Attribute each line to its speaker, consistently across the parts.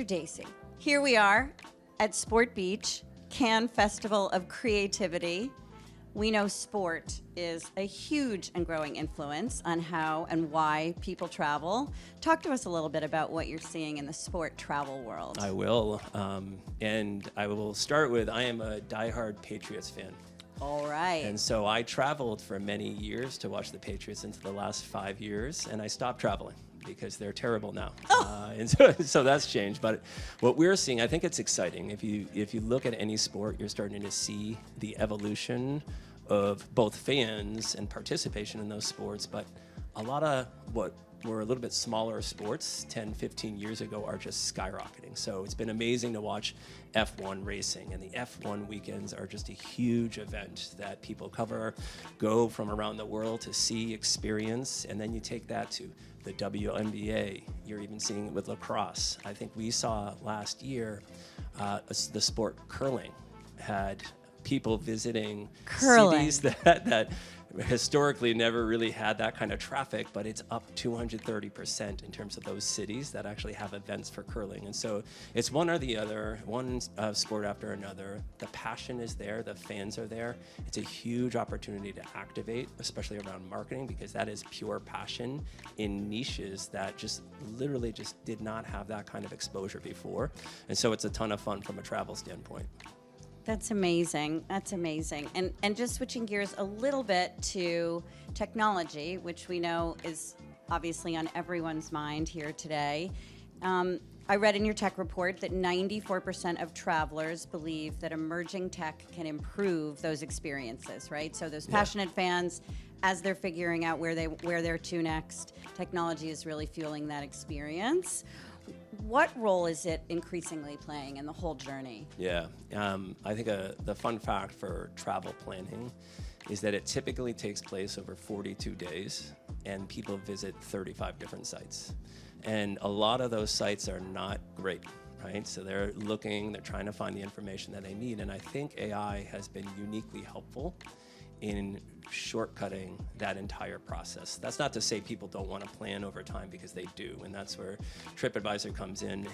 Speaker 1: Dr. Dacey, here we are at Sport Beach, Cannes Festival of Creativity. We know sport is a huge and growing influence on how and why people travel. Talk to us a little bit about what you're seeing in the sport travel world.
Speaker 2: I will, and I will start with, I am a diehard Patriots fan.
Speaker 1: All right.
Speaker 2: And so I traveled for many years to watch the Patriots into the last 5 years, and I stopped traveling because they're terrible now. And so that's changed. But what we're seeing, I think it's exciting. If you look at any sport, you're starting to see the evolution of both fans and participation in those sports. But a lot of what were a little bit smaller sports 10, 15 years ago are just skyrocketing. So it's been amazing to watch F1 racing, and the F1 weekends are just a huge event that people go from around the world to see, experience, and then you take that to the WNBA. You're even seeing it with lacrosse. I think we saw last year the sport curling had people visiting cities that historically never really had that kind of traffic, but it's up 230% in terms of those cities that actually have events for curling. And so it's one or the other, one sport after another. The passion is there, the fans are there. It's a huge opportunity to activate, especially around marketing, because that is pure passion in niches that just literally just did not have that kind of exposure before. And so it's a ton of fun from a travel standpoint.
Speaker 1: That's amazing. That's amazing. And just switching gears a little bit to technology, which we know is obviously on everyone's mind here today. I read in your tech report that 94% of travelers believe that emerging tech can improve those experiences, right? So those passionate fans, as they're figuring out where they're to next, technology is really fueling that experience. What role is it increasingly playing in the whole journey?
Speaker 2: Yeah, I think the fun fact for travel planning is that it typically takes place over 42 days, and people visit 35 different sites. And a lot of those sites are not great, right? So they're trying to find the information that they need. And I think AI has been uniquely helpful in shortcutting that entire process. That's not to say people don't want to plan over time, because they do, and that's where Tripadvisor comes in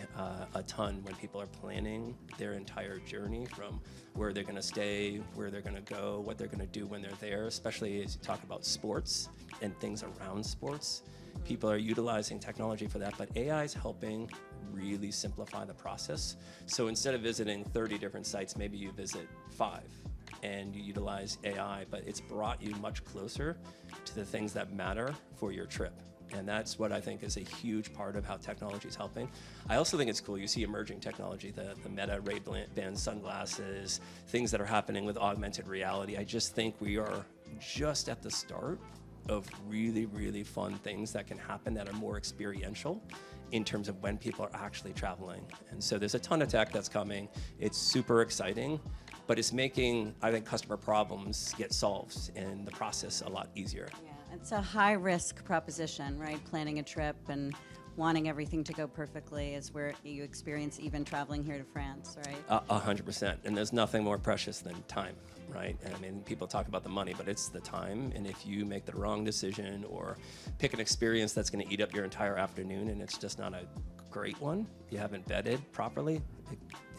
Speaker 2: a ton when people are planning their entire journey, from where they're going to stay, where they're going to go, what they're going to do when they're there, especially as you talk about sports and things around sports. People are utilizing technology for that, but AI is helping really simplify the process. So instead of visiting 30 different sites, maybe you visit 5. And you utilize AI, but it's brought you much closer to the things that matter for your trip. And that's what I think is a huge part of how technology is helping. I also think it's cool, you see emerging technology, the Meta Ray-Ban sunglasses, things that are happening with augmented reality. I just think we are just at the start of really, really fun things that can happen that are more experiential in terms of when people are actually traveling. And so there's a ton of tech that's coming. It's super exciting, but it's making, I think, customer problems get solved and the process a lot easier.
Speaker 1: Yeah, it's a high-risk proposition, right? Planning a trip and wanting everything to go perfectly is where you experience even traveling here to France, right?
Speaker 2: 100%. And there's nothing more precious than time, right? And I mean, people talk about the money, but it's the time. And if you make the wrong decision or pick an experience that's going to eat up your entire afternoon and it's just not a great one, you haven't vetted properly,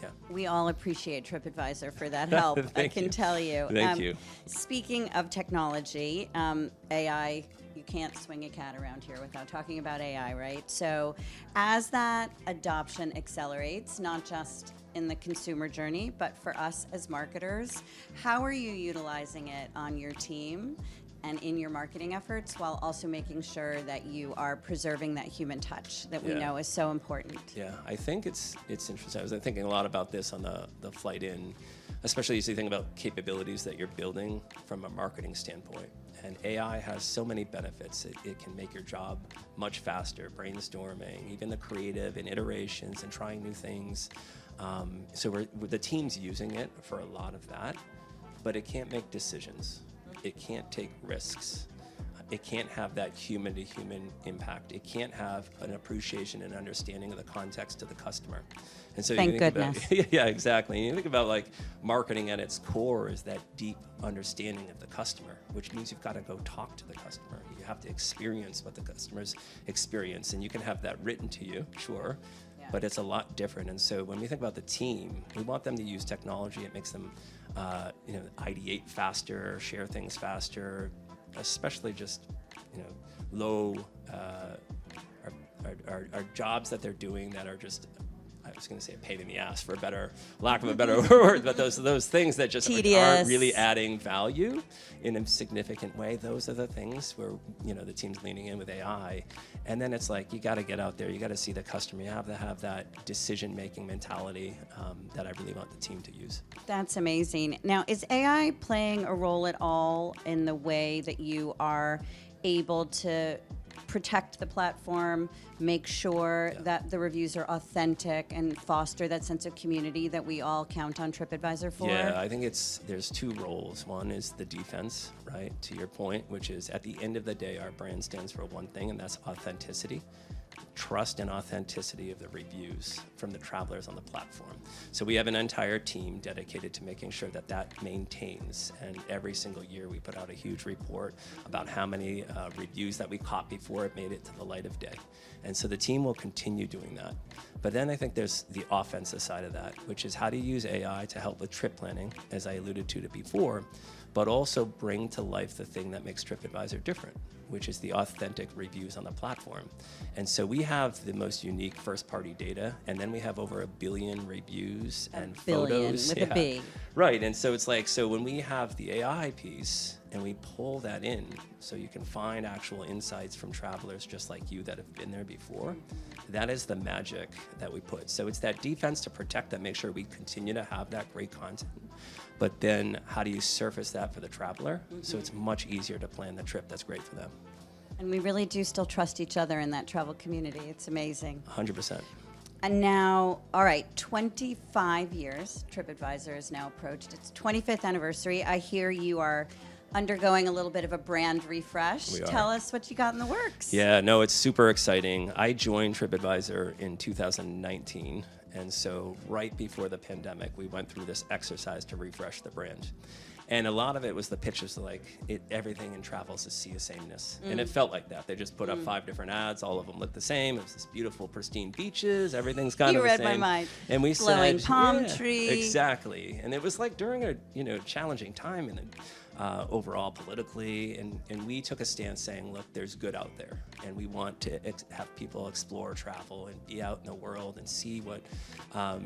Speaker 2: yeah.
Speaker 1: We all appreciate Tripadvisor for that help, I can tell you.
Speaker 2: Thank you.
Speaker 1: Speaking of technology, AI, you can't swing a cat around here without talking about AI, right? So as that adoption accelerates, not just in the consumer journey, but for us as marketers, how are you utilizing it on your team and in your marketing efforts, while also making sure that you are preserving that human touch that we know is so important?
Speaker 2: Yeah, I think it's interesting. I was thinking a lot about this on the flight in, especially as you think about capabilities that you're building from a marketing standpoint. And AI has so many benefits. It can make your job much faster, brainstorming, even the creative and iterations and trying new things. So the team's using it for a lot of that, but it can't make decisions. It can't take risks. It can't have that human-to-human impact. It can't have an appreciation and understanding of the context of the customer. And so
Speaker 1: Thank goodness.
Speaker 2: Yeah, exactly. And you think about, like, marketing at its core is that deep understanding of the customer, which means you've got to go talk to the customer. You have to experience what the customers experience, and you can have that written to you, sure, but it's a lot different. And so when we think about the team, we want them to use technology. It makes them, ideate faster, share things faster, especially just, low, our jobs that they're doing that are just, I was going to say a pain in the ass for lack of a better word, but those things that just aren't really adding value in a significant way. Those are the things where, the team's leaning in with AI. And then it's like, you got to get out there. You got to see the customer. You have to have that decision-making mentality that I really want the team to use.
Speaker 1: That's amazing. Now, is AI playing a role at all in the way that you are able to protect the platform, make sure that the reviews are authentic, and foster that sense of community that we all count on Tripadvisor for?
Speaker 2: Yeah, I think there's two roles. One is the defense, right, to your point, which is at the end of the day, our brand stands for one thing, and that's authenticity. Trust and authenticity of the reviews from the travelers on the platform. So we have an entire team dedicated to making sure that maintains, and every single year we put out a huge report about how many reviews that we caught before it made it to the light of day. And so the team will continue doing that. But then I think there's the offensive side of that, which is how to use AI to help with trip planning, as I alluded to before, but also bring to life the thing that makes Tripadvisor different, which is the authentic reviews on the platform. And so we have the most unique first-party data, and then we have over 1 billion reviews and photos.
Speaker 1: With a B.
Speaker 2: Right, and so it's like, so when we have the AI piece and we pull that in, so you can find actual insights from travelers just like you that have been there before, that is the magic that we put. So it's that defense to protect that, make sure we continue to have that great content. But then how do you surface that for the traveler? So it's much easier to plan the trip that's great for them.
Speaker 1: And we really do still trust each other in that travel community. It's amazing.
Speaker 2: 100%.
Speaker 1: And now, all right, 25 years, Tripadvisor has now approached its 25th anniversary. I hear you are undergoing a little bit of a brand refresh. Tell us what you got in the works.
Speaker 2: Yeah, no, it's super exciting. I joined Tripadvisor in 2019. And so right before the pandemic, we went through this exercise to refresh the brand. And a lot of it was the pitches like everything in travel is a sea of sameness. And it felt like that. They just put up 5 different ads. All of them looked the same. It was this beautiful, pristine beaches. Everything's kind of the same.
Speaker 1: You read my mind.
Speaker 2: And we
Speaker 1: Glowing
Speaker 2: said,
Speaker 1: palm tree.
Speaker 2: Exactly. And it was like during a challenging time in the overall politically, and we took a stance saying, look, there's good out there, and we want to have people explore travel and be out in the world and see what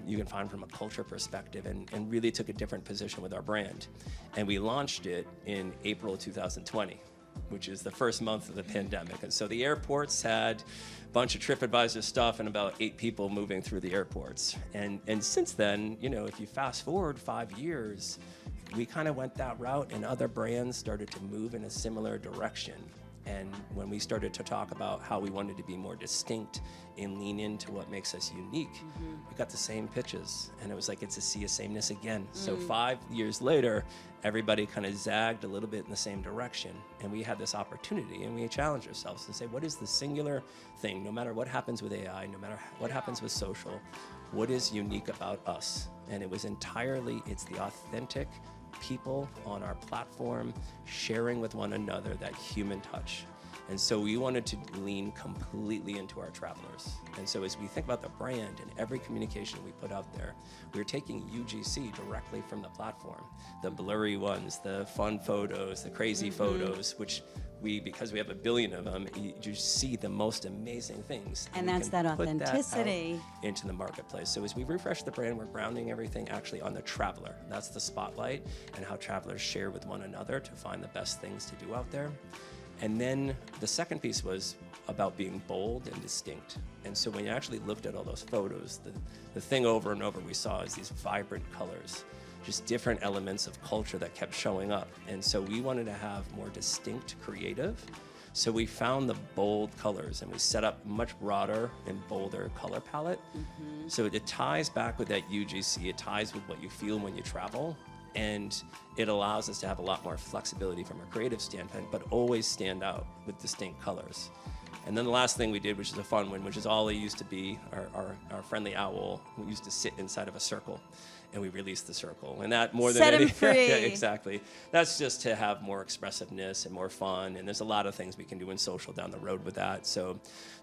Speaker 2: you can find from a culture perspective, and really took a different position with our brand. And we launched it in April 2020, which is the first month of the pandemic. And so the airports had a bunch of Tripadvisor stuff and about 8 people moving through the airports. And since then, if you fast forward 5 years, we kind of went that route, and other brands started to move in a similar direction. And when we started to talk about how we wanted to be more distinct and lean into what makes us unique, we got the same pitches. And it was like, it's a sea of sameness again. So 5 years later, everybody kind of zagged a little bit in the same direction. And we had this opportunity, and we challenged ourselves to say, what is the singular thing, no matter what happens with AI, no matter what happens with social, what is unique about us? And it was entirely, it's the authentic people on our platform sharing with one another that human touch. And so we wanted to lean completely into our travelers. And so as we think about the brand and every communication we put out there, we're taking UGC directly from the platform. The blurry ones, the fun photos, the crazy photos, which because we have 1 billion of them, you see the most amazing things.
Speaker 1: And that's that authenticity
Speaker 2: into the marketplace. So as we refresh the brand, we're grounding everything actually on the traveler. That's the spotlight, and how travelers share with one another to find the best things to do out there. And then the second piece was about being bold and distinct. And so when you actually looked at all those photos, the thing over and over we saw is these vibrant colors, just different elements of culture that kept showing up. And so we wanted to have more distinct creative. So we found the bold colors, and we set up much broader and bolder color palette. So it ties back with that UGC, it ties with what you feel when you travel. And it allows us to have a lot more flexibility from a creative standpoint, but always stand out with distinct colors. And then the last thing we did, which is a fun one, which is Ollie used to be, our friendly owl, who used to sit inside of a circle. And we released the circle. And that more than
Speaker 1: Set him
Speaker 2: any,
Speaker 1: free.
Speaker 2: Yeah, exactly. That's just to have more expressiveness and more fun. And there's a lot of things we can do in social down the road with that. So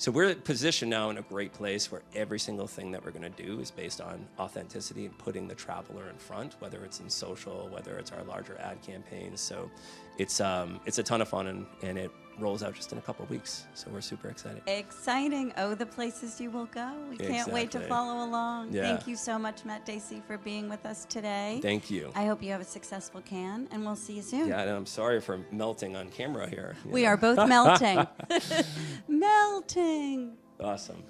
Speaker 2: we're positioned now in a great place where every single thing that we're going to do is based on authenticity and putting the traveler in front, whether it's in social, whether it's our larger ad campaigns. So it's a ton of fun, and it rolls out just in a couple of weeks. So we're super excited.
Speaker 1: Exciting. Oh, the places you will go. We can't wait to
Speaker 2: Exactly.
Speaker 1: follow along.
Speaker 2: Yeah.
Speaker 1: Thank you so much, Matt Dacey, for being with us today.
Speaker 2: Thank you.
Speaker 1: I hope you have a successful can, and we'll see you soon.
Speaker 2: Yeah, and I'm sorry for melting on camera here.
Speaker 1: We are both melting. Melting.
Speaker 2: Awesome.